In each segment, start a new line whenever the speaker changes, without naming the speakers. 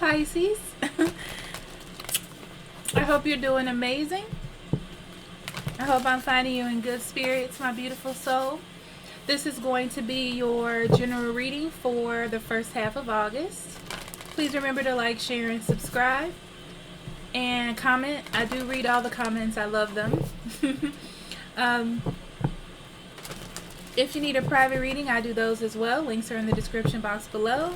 Pisces. I hope you're doing amazing. I hope I'm finding you in good spirits, my beautiful soul. This is going to be your general reading for the first half of August. Please remember to like, share, and subscribe. And comment. I do read all the comments. I love them. If you need a private reading, I do those as well. Links are in the description box below.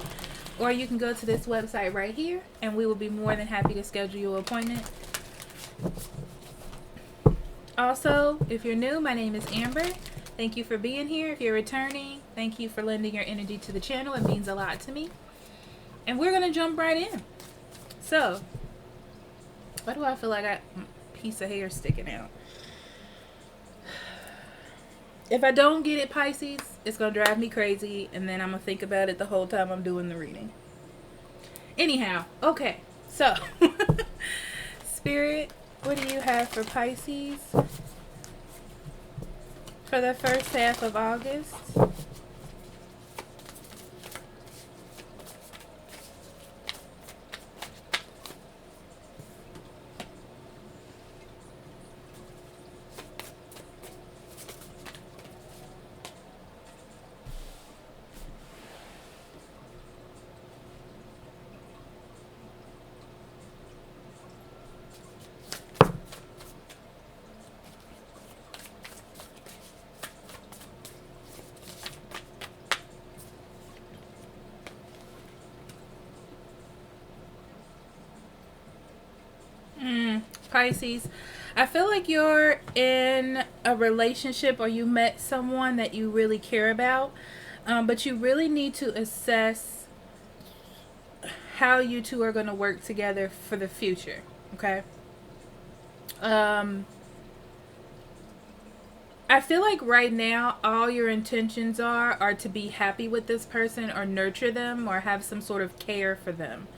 Or you can go to this website right here, and we will be more than happy to schedule your appointment. Also, if you're new, my name is Amber. Thank you for being here. If you're returning, thank you for lending your energy to the channel. It means a lot to me. And we're going to jump right in. So, why do I feel like I got a piece of hair sticking out? If I don't get it, Pisces, it's going to drive me crazy, and then I'm going to think about it the whole time I'm doing the reading. Anyhow, okay, so, Spirit, what do you have for Pisces for the first half of August? Pisces, I feel like you're in a relationship or you met someone that you really care about, but you really need to assess how you two are going to work together for the future, okay? I feel like right now all your intentions are to be happy with this person or nurture them or have some sort of care for them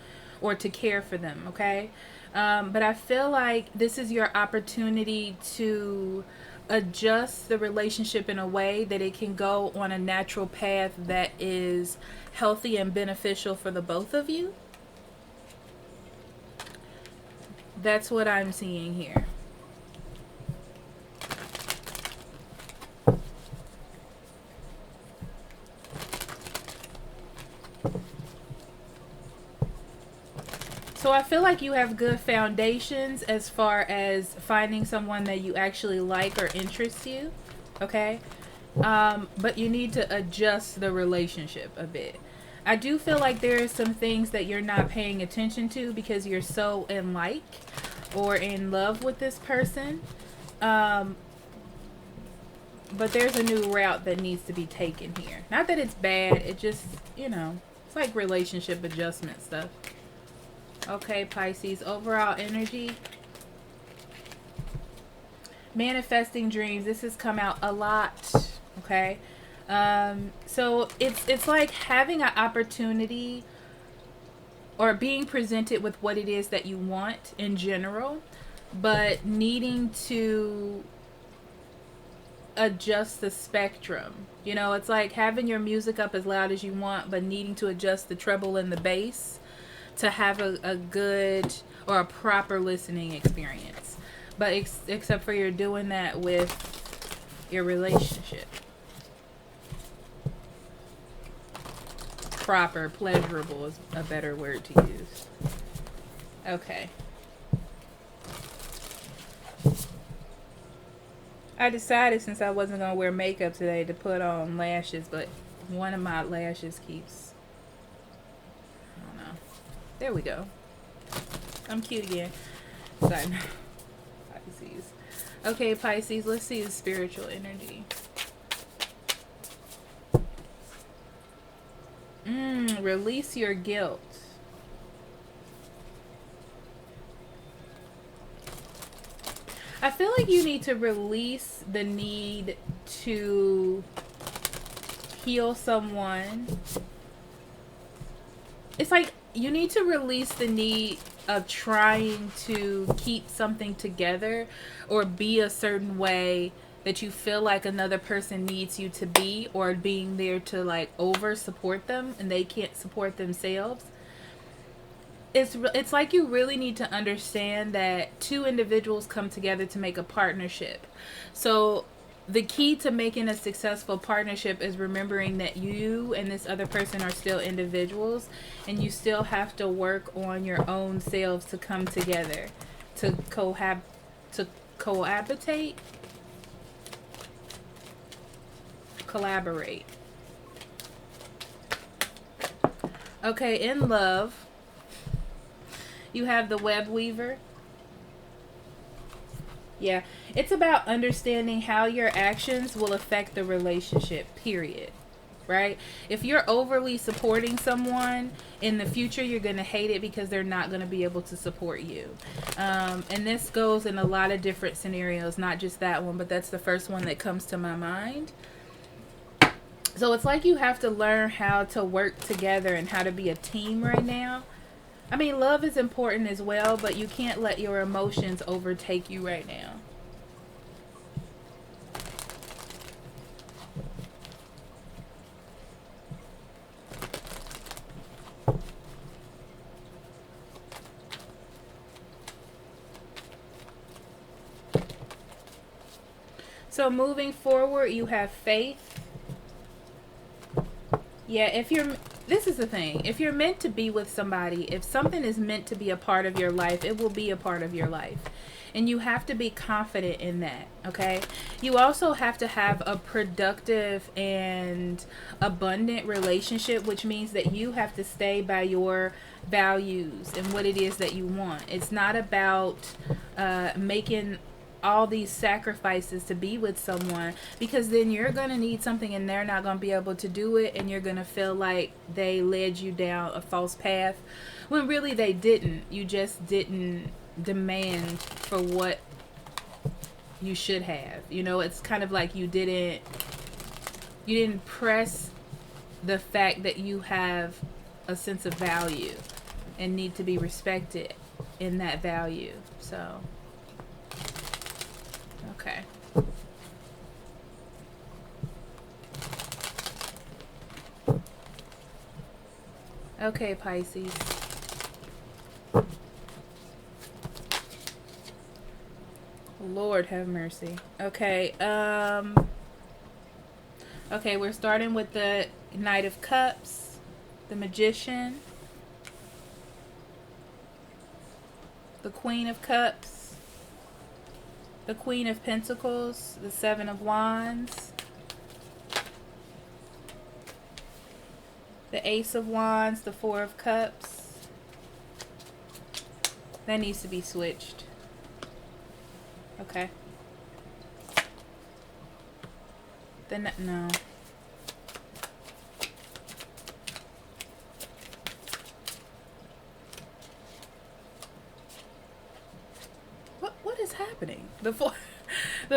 or to care for them, okay? But I feel like this is your opportunity to adjust the relationship in a way that it can go on a natural path that is healthy and beneficial for the both of you. That's what I'm seeing here. So I feel like you have good foundations as far as finding someone that you actually like or interests you, okay? But you need to adjust the relationship a bit. I do feel like there are some things that you're not paying attention to because you're so in like or in love with this person. But there's a new route that needs to be taken here. Not that it's bad, it just, you know, it's like relationship adjustment stuff. Okay, Pisces, overall energy. Manifesting dreams. This has come out a lot, okay? So it's like having an opportunity or being presented with what it is that you want in general, but needing to adjust the spectrum. You know, it's like having your music up as loud as you want, but needing to adjust the treble and the bass to have a good or a proper listening experience. But except for you're doing that with your relationship. Proper, pleasurable is a better word to use. Okay. I decided since I wasn't going to wear makeup today to put on lashes, but one of my lashes keeps... There we go. I'm cute again. Sorry. Pisces. Okay, Pisces, let's see the spiritual energy. Release your guilt. I feel like you need to release the need to heal someone. It's like you need to release the need of trying to keep something together or be a certain way that you feel like another person needs you to be, or being there to like over support them and they can't support themselves. it's like you really need to understand that two individuals come together to make a partnership. So the key to making a successful partnership is remembering that you and this other person are still individuals, and you still have to work on your own selves to come together, to to cohabitate, collaborate. Okay, in love, you have the web weaver. Yeah, it's about understanding how your actions will affect the relationship, period. Right? If you're overly supporting someone, in the future you're going to hate it because they're not going to be able to support you. And this goes in a lot of different scenarios, not just that one, but that's the first one that comes to my mind. So it's like you have to learn how to work together and how to be a team right now. I mean, love is important as well, but you can't let your emotions overtake you right now. So moving forward, you have faith. Yeah, this is the thing. If you're meant to be with somebody, if something is meant to be a part of your life, it will be a part of your life. And you have to be confident in that, okay? You also have to have a productive and abundant relationship, which means that you have to stay by your values and what it is that you want. It's not about making all these sacrifices to be with someone, because then you're going to need something and they're not going to be able to do it, and you're going to feel like they led you down a false path when really they didn't. You just didn't demand for what you should have. You know, it's kind of like you didn't press the fact that you have a sense of value and need to be respected in that value. So okay. Okay, Pisces. Lord have mercy. Okay, okay, we're starting with the Knight of Cups, the Magician, the Queen of Cups, the Queen of Pentacles, the Seven of Wands, the Ace of Wands, the Four of Cups. That needs to be switched. Okay. Then no. What is happening? The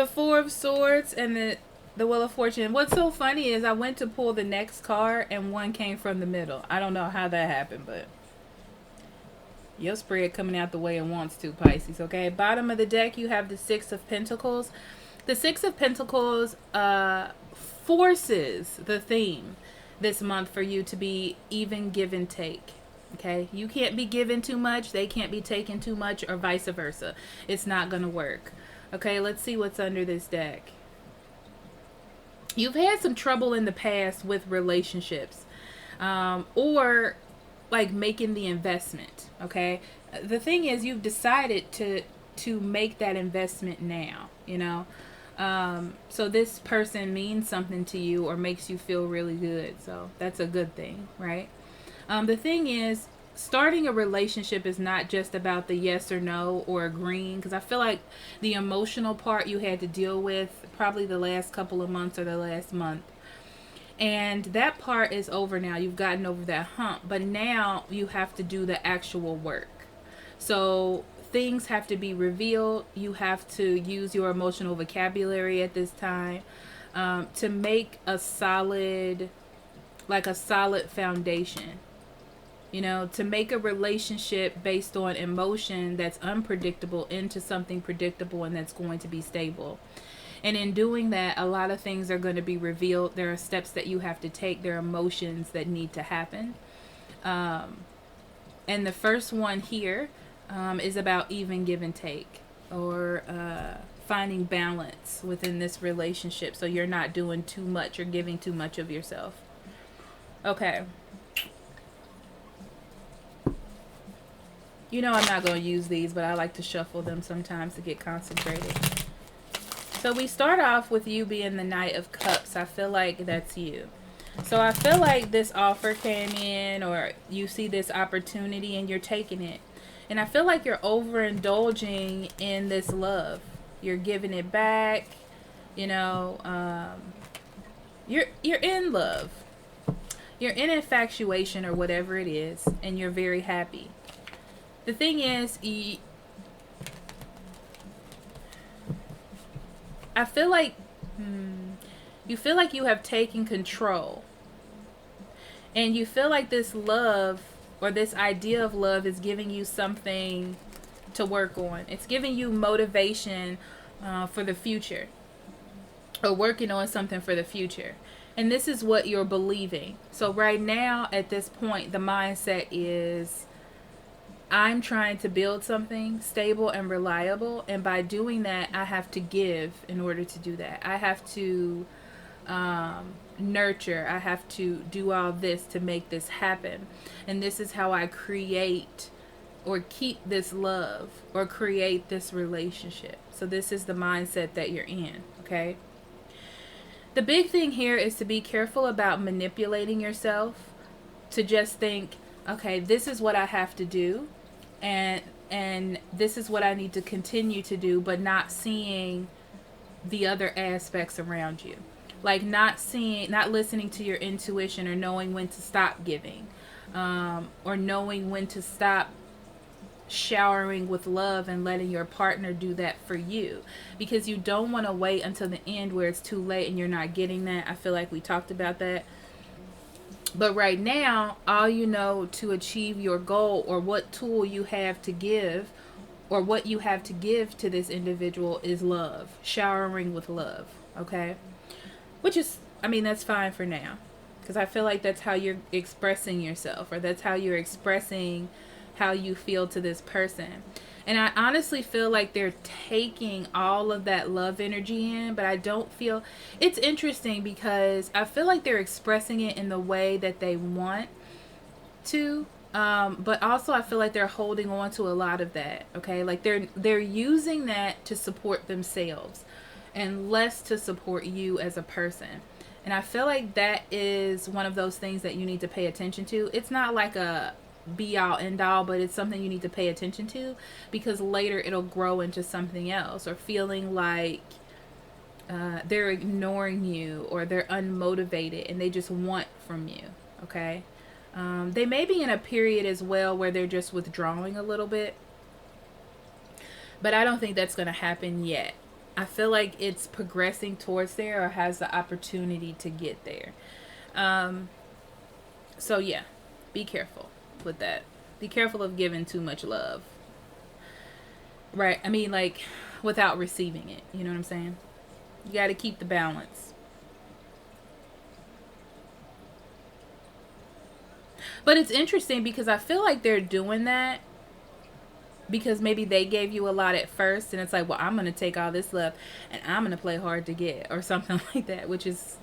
Four of Swords and the Wheel of Fortune. What's so funny is I went to pull the next card and one came from the middle. I don't know how that happened, but your spread coming out the way it wants to, Pisces. Okay, bottom of the deck you have the Six of Pentacles. The Six of Pentacles forces the theme this month for you to be even give and take. Okay, you can't be given too much, they can't be taken too much, or vice versa. It's not gonna work. Okay, let's see what's under this deck. You've had some trouble in the past with relationships, or like making the investment. Okay, the thing is, you've decided to make that investment now, you know. So this person means something to you or makes you feel really good, so that's a good thing, right? The thing is, starting a relationship is not just about the yes or no or agreeing, because I feel like the emotional part you had to deal with probably the last couple of months or the last month. And that part is over now. You've gotten over that hump. But now you have to do the actual work. So things have to be revealed. You have to use your emotional vocabulary at this time to make a solid foundation. You know, to make a relationship based on emotion that's unpredictable into something predictable and that's going to be stable. And in doing that, a lot of things are going to be revealed. There are steps that you have to take. There are emotions that need to happen. And the first one here is about even give and take, or finding balance within this relationship, so you're not doing too much or giving too much of yourself. Okay. You know I'm not going to use these, but I like to shuffle them sometimes to get concentrated. So we start off with you being the Knight of Cups. I feel like that's you. So I feel like this offer came in, or you see this opportunity and you're taking it. And I feel like you're overindulging in this love. You're giving it back. You know, you're in love. You're in infatuation or whatever it is, and you're very happy. The thing is, I feel like you feel like you have taken control. And you feel like this love, or this idea of love, is giving you something to work on. It's giving you motivation for the future, or working on something for the future. And this is what you're believing. So right now, at this point, the mindset is, I'm trying to build something stable and reliable, and by doing that, I have to give in order to do that. I have to nurture. I have to do all this to make this happen. And this is how I create or keep this love or create this relationship. So this is the mindset that you're in, okay? The big thing here is to be careful about manipulating yourself to just think, okay, this is what I have to do, and this is what I need to continue to do, but not seeing the other aspects around you. Like not listening to your intuition, or knowing when to stop giving, or knowing when to stop showering with love and letting your partner do that for you, because you don't want to wait until the end where it's too late and you're not getting that. I feel like we talked about that. But right now, all you know to achieve your goal, or what tool you have to give, or what you have to give to this individual, is love. Showering with love, okay? Which is, I mean, that's fine for now, because I feel like that's how you're expressing yourself, or that's how you're expressing how you feel to this person. And I honestly feel like they're taking all of that love energy in, but I don't feel, it's interesting because I feel like they're expressing it in the way that they want to, but also I feel like they're holding on to a lot of that, okay? Like they're using that to support themselves and less to support you as a person. And I feel like that is one of those things that you need to pay attention to. It's not like a be all end all, but it's something you need to pay attention to, because later it'll grow into something else, or feeling like they're ignoring you, or they're unmotivated and they just want from you, okay? They may be in a period as well where they're just withdrawing a little bit, but I don't think that's going to happen yet. I feel like it's progressing towards there, or has the opportunity to get there. So yeah, be careful with that. Be careful of giving too much love, right? I mean, like, without receiving it, you know what I'm saying? You got to keep the balance. But it's interesting because I feel like they're doing that because maybe they gave you a lot at first, and it's like, well, I'm going to take all this love and I'm going to play hard to get, or something like that, which is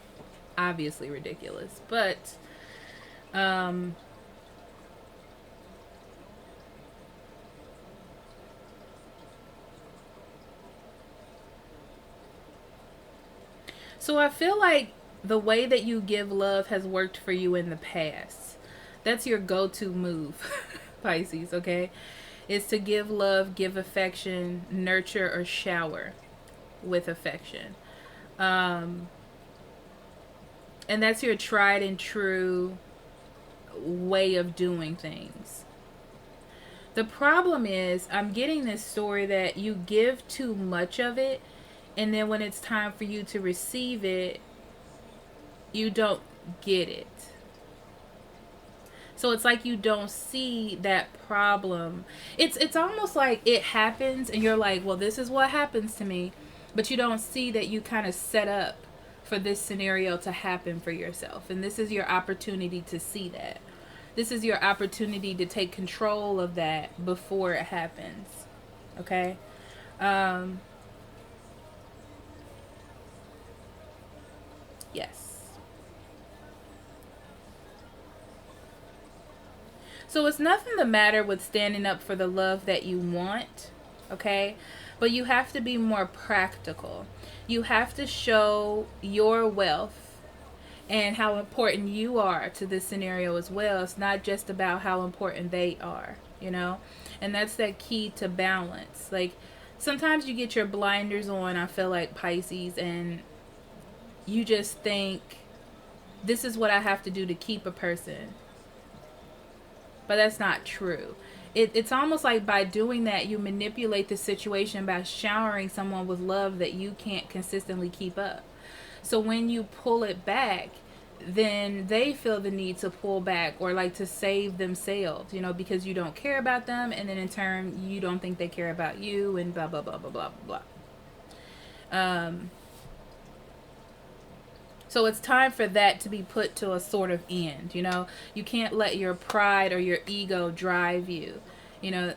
obviously ridiculous. But so I feel like the way that you give love has worked for you in the past. That's your go-to move, Pisces, okay? Is to give love, give affection, nurture, or shower with affection. And that's your tried and true way of doing things. The problem is, I'm getting this story that you give too much of it, and then when it's time for you to receive it, you don't get it. So it's like you don't see that problem. It's almost like it happens and you're like, well, this is what happens to me. But you don't see that you kind of set up for this scenario to happen for yourself. And this is your opportunity to see that. This is your opportunity to take control of that before it happens. Okay? Yes. So it's nothing the matter with standing up for the love that you want, okay? But you have to be more practical. You have to show your wealth and how important you are to this scenario as well. It's not just about how important they are, you know? And that's that key to balance. Like, sometimes you get your blinders on, I feel like, Pisces, and you just think, this is what I have to do to keep a person. But that's not true. It's almost like by doing that, you manipulate the situation by showering someone with love that you can't consistently keep up. So when you pull it back, then they feel the need to pull back or like to save themselves, you know, because you don't care about them. And then in turn, you don't think they care about you and blah, blah, blah, blah, blah, blah. So it's time for that to be put to a sort of end, you know. You can't let your pride or your ego drive you, you know,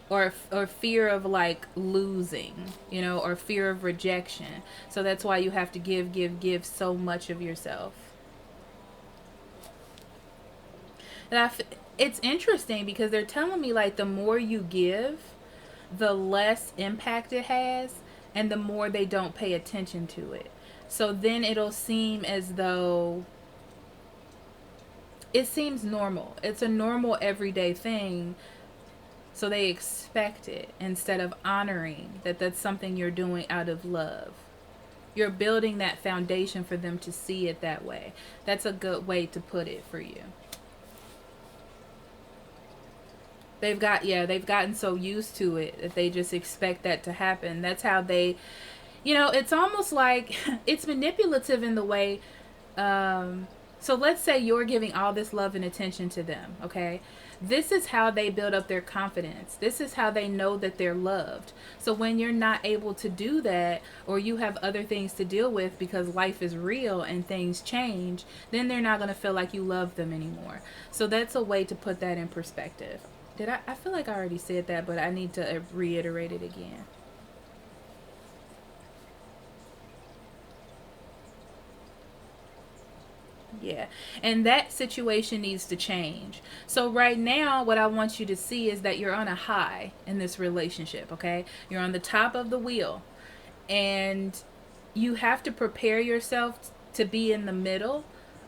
or fear of like losing, you know, or fear of rejection. So that's why you have to give so much of yourself. And it's interesting because they're telling me like the more you give, the less impact it has, and the more they don't pay attention to it. So then it'll seem as though it seems normal. It's a normal everyday thing. So they expect it instead of honoring that that's something you're doing out of love. You're building that foundation for them to see it that way. That's a good way to put it for you. They've gotten so used to it that they just expect that to happen. That's how they, you know, it's almost like it's manipulative in the way. So let's say you're giving all this love and attention to them, okay? This is how they build up their confidence. This is how they know that they're loved. So when you're not able to do that, or you have other things to deal with because life is real and things change, then they're not going to feel like you love them anymore. So that's a way to put that in perspective. I feel like I already said that, but I need to reiterate it again. Yeah. And that situation needs to change. So right now, what I want you to see is that you're on a high in this relationship, okay? You're on the top of the wheel. And you have to prepare yourself to be in the middle.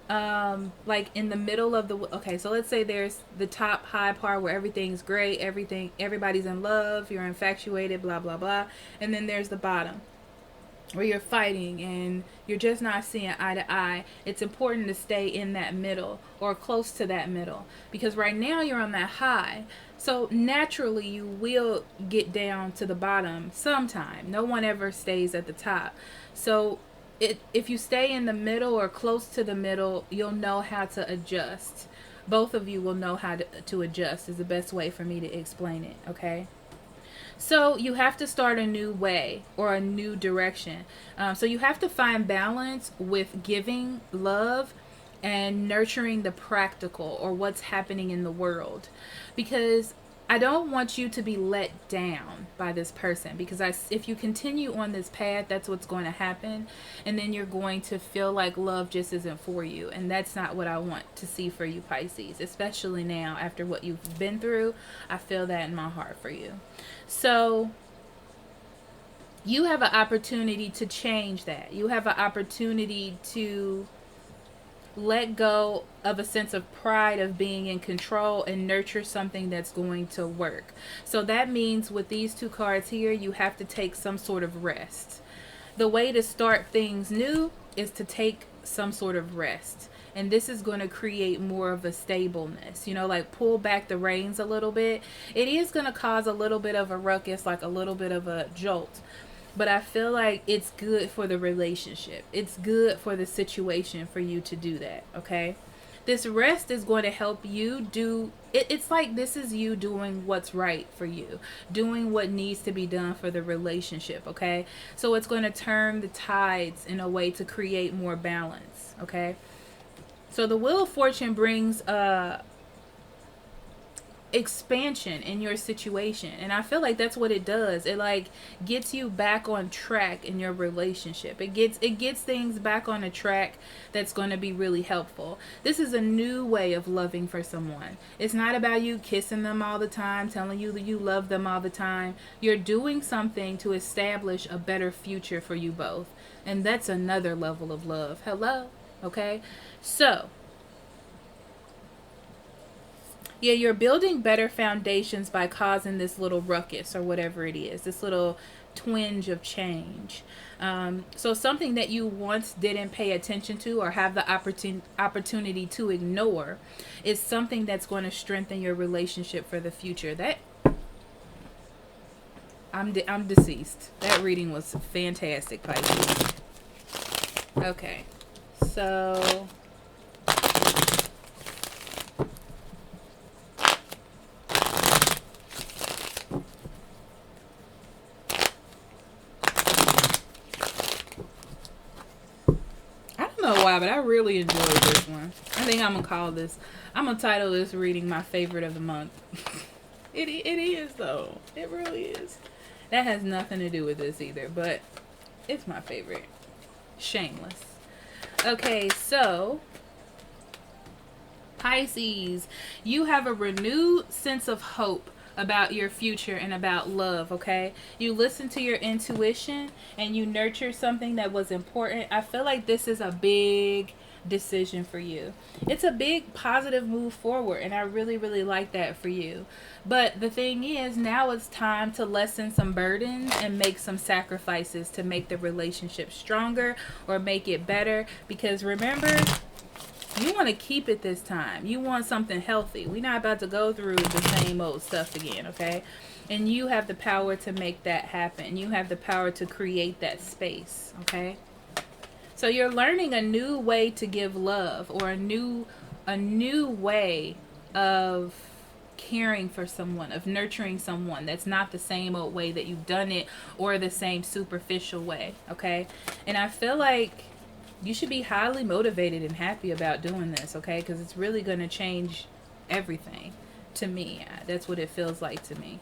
Like in the middle of the, okay, so let's say there's the top high part where everything's great, everybody's in love, you're infatuated, blah, blah, blah. And then there's the bottom, where you're fighting and you're just not seeing eye to eye. It's important to stay in that middle or close to that middle, because right now you're on that high. So naturally you will get down to the bottom sometime. No one ever stays at the top. So if you stay in the middle or close to the middle, you'll know how to adjust. Both of you will know how to adjust is the best way for me to explain it, okay? So you have to start a new way or a new direction. So you have to find balance with giving love and nurturing the practical or what's happening in the world. Because I don't want you to be let down by this person, because if you continue on this path, that's what's going to happen. And then you're going to feel like love just isn't for you. And that's not what I want to see for you, Pisces, especially now after what you've been through. I feel that in my heart for you. So you have an opportunity to change that. You have an opportunity to let go of a sense of pride of being in control and nurture something that's going to work. So that means with these two cards here, you have to take some sort of rest. The way to start things new is to take some sort of rest. And this is going to create more of a stableness, you know, like pull back the reins a little bit. It is going to cause a little bit of a ruckus, like a little bit of a jolt. But I feel like it's good for the relationship. It's good for the situation for you to do that, okay? This rest is going to help you do it. It's like this is you doing what's right for you, doing what needs to be done for the relationship, okay? So it's going to turn the tides in a way to create more balance, okay? So the Wheel of Fortune brings expansion in your situation, and I feel like that's what it does. It like gets you back on track in your relationship. It gets things back on a track that's going to be really helpful. This is a new way of loving for someone. It's not about you kissing them all the time, telling you that you love them all the time. You're doing something to establish a better future for you both, and that's another level of love. Hello. Okay, so yeah, you're building better foundations by causing this little ruckus or whatever it is, this little twinge of change. So something that you once didn't pay attention to or have the opportunity to ignore is something that's going to strengthen your relationship for the future. That I'm deceased. That reading was fantastic, Pisces. Okay, so why, but I really enjoyed this one. I think I'm gonna title this reading my favorite of the month. It is though. It really is. That has nothing to do with this either, but it's my favorite. Shameless. Okay, so Pisces, you have a renewed sense of hope about your future and about love, okay? You listen to your intuition and you nurture something that was important. I feel like this is a big decision for you. It's a big positive move forward, and I really, really like that for you. But the thing is, now it's time to lessen some burdens and make some sacrifices to make the relationship stronger or make it better. Because remember, you want to keep it this time. You want something healthy. We're not about to go through the same old stuff again, okay? And you have the power to make that happen. You have the power to create that space, okay? So you're learning a new way to give love, or a new way of caring for someone, of nurturing someone that's not the same old way that you've done it, or the same superficial way, okay? And I feel like you should be highly motivated and happy about doing this, okay? Because it's really going to change everything to me. That's what it feels like to me.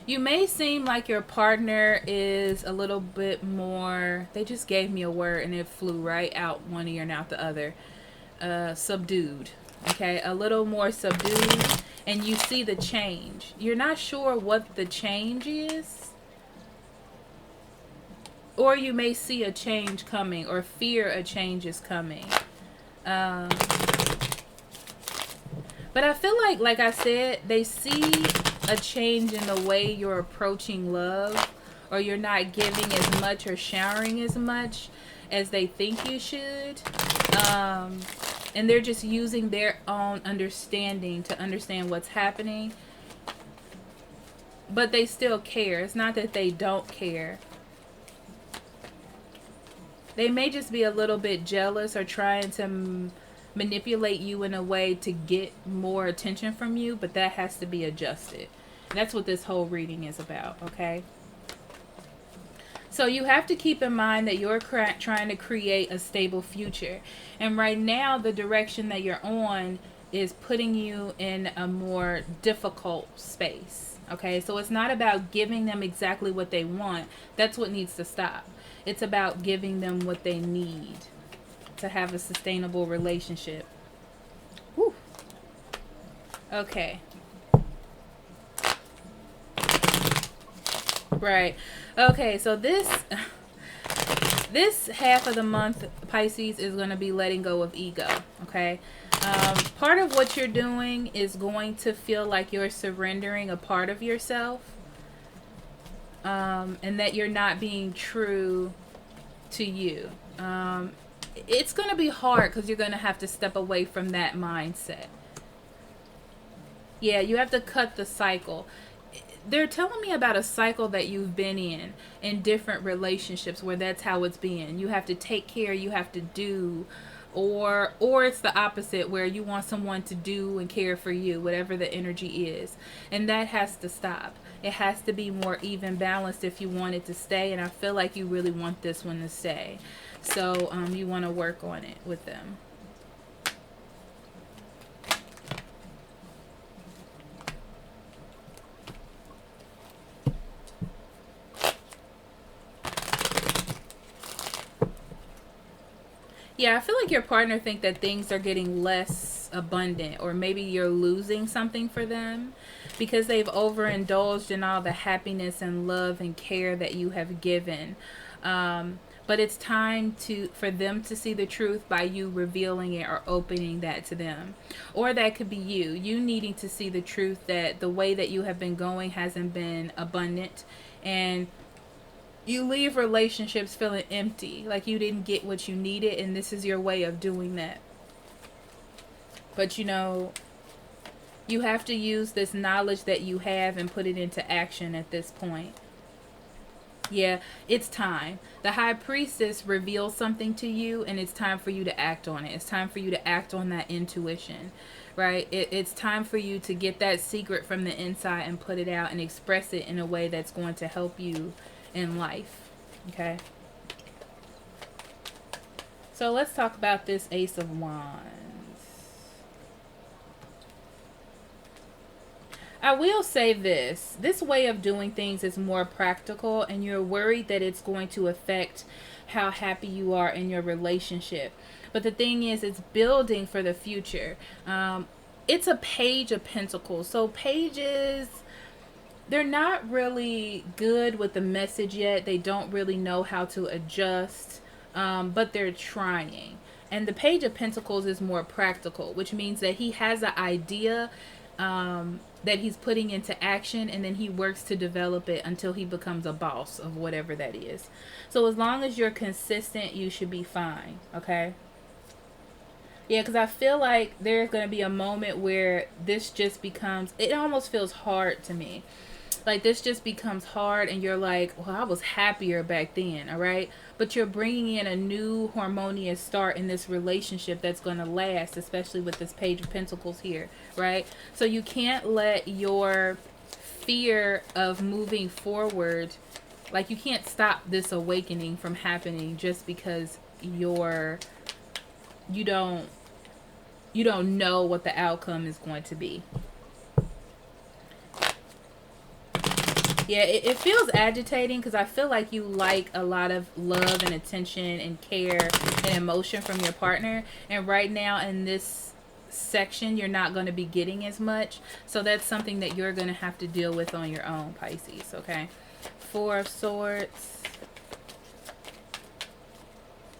You may seem like your partner is a little bit more, they just gave me a word and it flew right out one ear and out the other. Subdued, okay? A little more subdued, and you see the change. You're not sure what the change is. Or you may see a change coming, or fear a change is coming. But I feel like I said, they see a change in the way you're approaching love, or you're not giving as much or showering as much as they think you should. And they're just using their own understanding to understand what's happening. But they still care. It's not that they don't care. They may just be a little bit jealous or trying to manipulate you in a way to get more attention from you, but that has to be adjusted. That's what this whole reading is about, okay? So you have to keep in mind that you're trying to create a stable future. And right now, the direction that you're on is putting you in a more difficult space, okay? So it's not about giving them exactly what they want. That's what needs to stop. It's about giving them what they need to have a sustainable relationship. Whew. Okay. Right. Okay, so this half of the month, Pisces, is going to be letting go of ego, okay? Part of what you're doing is going to feel like you're surrendering a part of yourself. And that you're not being true to you. It's going to be hard because you're going to have to step away from that mindset. Yeah, you have to cut the cycle. They're telling me about a cycle that you've been in different relationships where that's how it's been. You have to take care, you have to do, or it's the opposite where you want someone to do and care for you, whatever the energy is. And that has to stop. It has to be more even balanced if you want it to stay, and I feel like you really want this one to stay. So you want to work on it with them. Yeah, I feel like your partner think that things are getting less abundant, or maybe you're losing something for them because they've overindulged in all the happiness and love and care that you have given. But it's time for them to see the truth by you revealing it or opening that to them. Or that could be you needing to see the truth that the way that you have been going hasn't been abundant, and you leave relationships feeling empty, like you didn't get what you needed, and this is your way of doing that. But you have to use this knowledge that you have and put it into action at this point. Yeah, it's time. The High Priestess reveals something to you, and it's time for you to act on it. It's time for you to act on that intuition, right? It's time for you to get that secret from the inside and put it out and express it in a way that's going to help you in life. Okay, so let's talk about this Ace of Wands. I will say this way of doing things is more practical, and you're worried that it's going to affect how happy you are in your relationship. But the thing is, it's building for the future. It's a Page of Pentacles, so pages, they're not really good with the message yet. They don't really know how to adjust, but they're trying. And the Page of Pentacles is more practical, which means that he has an idea that he's putting into action, and then he works to develop it until he becomes a boss of whatever that is. So as long as you're consistent, you should be fine, okay? Yeah, because I feel like there's going to be a moment where this just becomes, it almost feels hard to me. Like this just becomes hard, and you're like, well, I was happier back then, all right? But you're bringing in a new harmonious start in this relationship that's going to last, especially with this Page of Pentacles here, right? So you can't let your fear of moving forward, like you can't stop this awakening from happening just because you don't know what the outcome is going to be. Yeah, it feels agitating because I feel like you like a lot of love and attention and care and emotion from your partner. And right now in this section, you're not going to be getting as much. So that's something that you're going to have to deal with on your own, Pisces, okay? Four of Swords.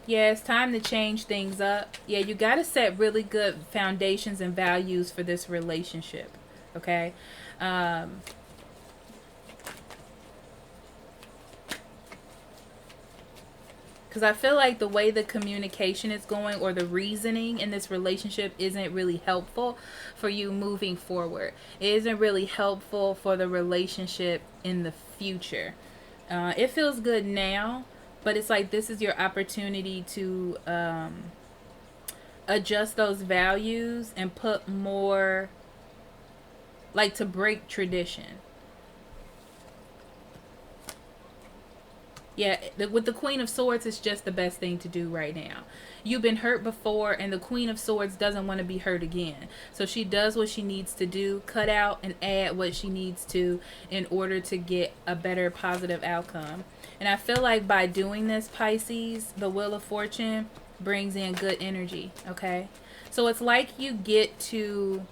Yeah, it's time to change things up. Yeah, you got to set really good foundations and values for this relationship, okay? Because I feel like the way the communication is going, or the reasoning in this relationship, isn't really helpful for you moving forward. It isn't really helpful for the relationship in the future. It feels good now, but it's like this is your opportunity to adjust those values and put more, like to break tradition. Yeah, with the Queen of Swords, it's just the best thing to do right now. You've been hurt before, and the Queen of Swords doesn't want to be hurt again. So she does what she needs to do, cut out and add what she needs to in order to get a better positive outcome. And I feel like by doing this, Pisces, the Wheel of Fortune brings in good energy, okay? So it's like you get to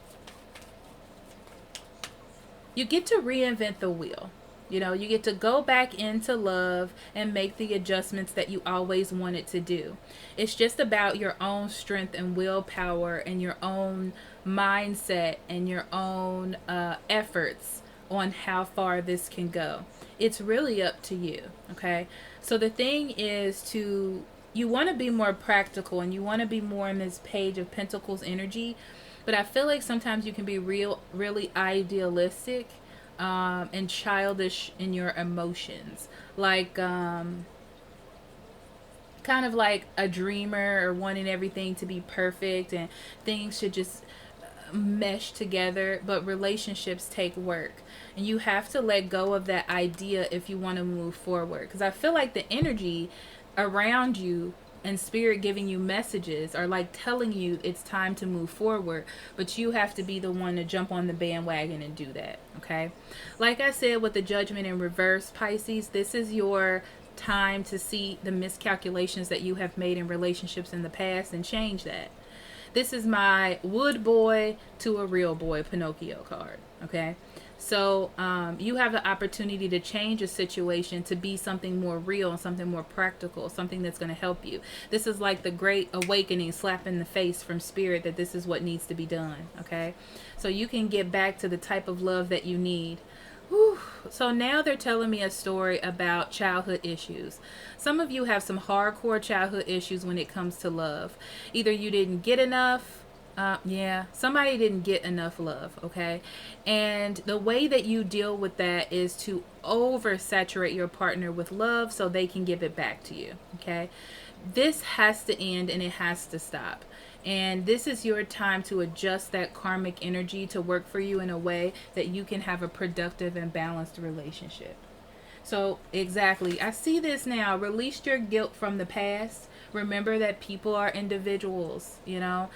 reinvent the wheel. You know, you get to go back into love and make the adjustments that you always wanted to do. It's just about your own strength and willpower and your own mindset and your own efforts on how far this can go. It's really up to you, okay? So the thing is you want to be more practical, and you want to be more in this Page of Pentacles energy, but I feel like sometimes you can be really idealistic and childish in your emotions, like kind of like a dreamer, or wanting everything to be perfect and things should just mesh together. But relationships take work, and you have to let go of that idea if you want to move forward, because I feel like the energy around you and spirit giving you messages, or like telling you it's time to move forward, but you have to be the one to jump on the bandwagon and do that. Okay, like I said, with the Judgment in reverse, Pisces, this is your time to see the miscalculations that you have made in relationships in the past and change that. This is my wood boy to a real boy Pinocchio card. Okay, so you have the opportunity to change a situation to be something more real and something more practical, something that's going to help you. This is like the great awakening, slap in the face from spirit that this is what needs to be done. Okay, so you can get back to the type of love that you need. Whew. So now they're telling me a story about childhood issues. Some of you have some hardcore childhood issues when it comes to love. Either you didn't get enough, somebody didn't get enough love, okay? And the way that you deal with that is to oversaturate your partner with love so they can give it back to you, okay? This has to end and it has to stop. And this is your time to adjust that karmic energy to work for you in a way that you can have a productive and balanced relationship. So, exactly. I see this now. Release your guilt from the past. Remember that people are individuals, you know.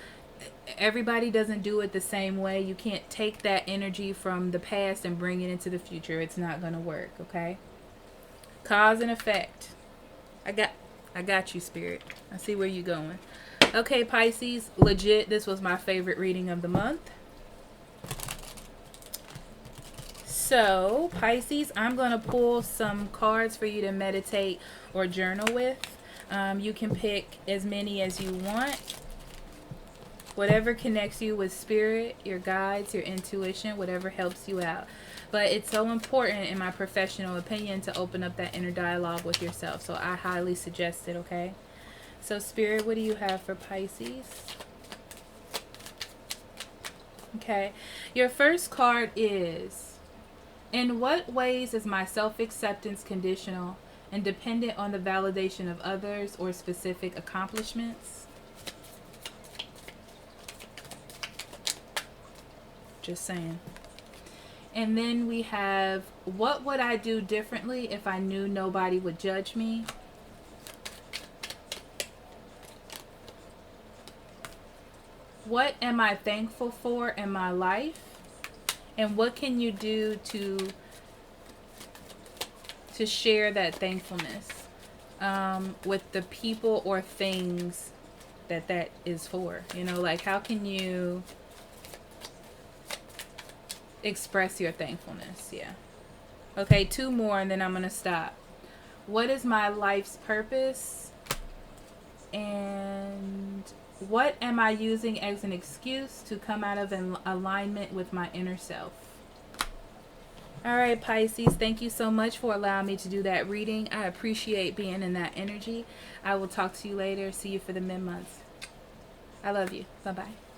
Everybody doesn't do it the same way. You can't take that energy from the past and bring it into the future. It's not going to work, okay? Cause and effect. I got you, Spirit. I see where you're going. Okay, Pisces, legit, this was my favorite reading of the month. So, Pisces, I'm going to pull some cards for you to meditate or journal with. You can pick as many as you want. Whatever connects you with spirit, your guides, your intuition, whatever helps you out. But it's so important, in my professional opinion, to open up that inner dialogue with yourself. So I highly suggest it, okay? So, Spirit, what do you have for Pisces? Okay. Your first card is, in what ways is my self-acceptance conditional and dependent on the validation of others or specific accomplishments? Just saying. And then we have, what would I do differently if I knew nobody would judge me? What am I thankful for in my life? And what can you do to share that thankfulness with the people or things that is for? You know, like, how can you express your thankfulness? Yeah. Okay, 2 more and then I'm going to stop. What is my life's purpose? And what am I using as an excuse to come out of alignment with my inner self? All right, Pisces, thank you so much for allowing me to do that reading. I appreciate being in that energy. I will talk to you later. See you for the mid-months. I love you. Bye-bye.